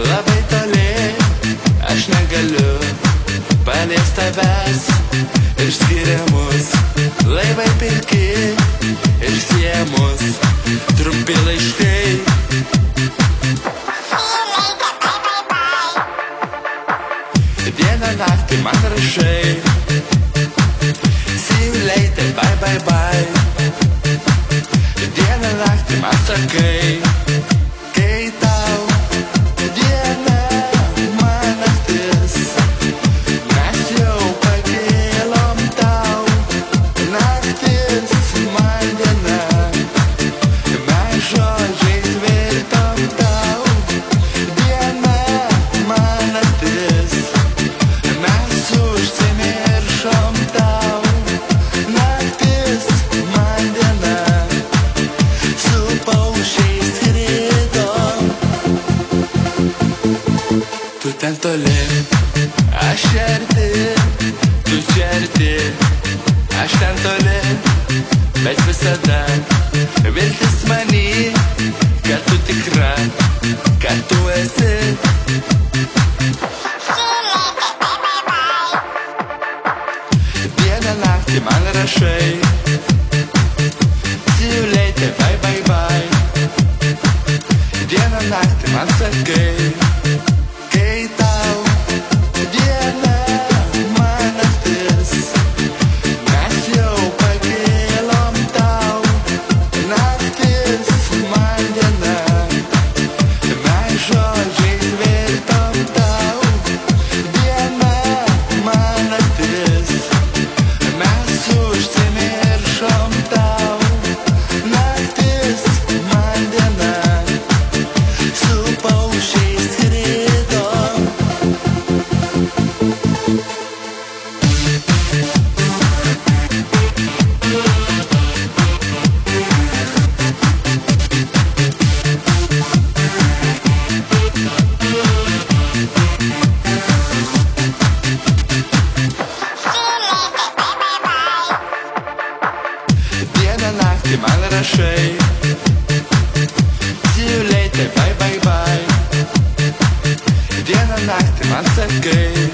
labai toli, aš negaliu paliest tavęs ir skiria mus laivai pilki ir sieja mus trumpi laiškai. Dieną naktį man rašai, see you later, bye bye bye. Dieną naktį man sakai, kai tau diena, man naktis. Mes jau pakėlom tau, naktis man diena. Mes žodžiais virtom tau, diena man naktis. Mes užsimiršom tau, naktis man diena. Su paukščiais skridom, tu ten toli, aš arti, tu čia arti, aš ten toli, bet visada viltis many, kad tu tikra, kad tu esi. Dieną naktį man rašai, see you later, bye bye bye. Dieną naktį man sakai, kai tau diena, man naktis. Mes jau pakėlom tau, naktis man diena. Mes žodžiais virtom tau, diena man naktis. Mes užsimiršom tau, naktis man diena. Su paukščiais skridom. Dieną naktį man rašai, see you later, bye bye bye. Dieną naktį man sakai,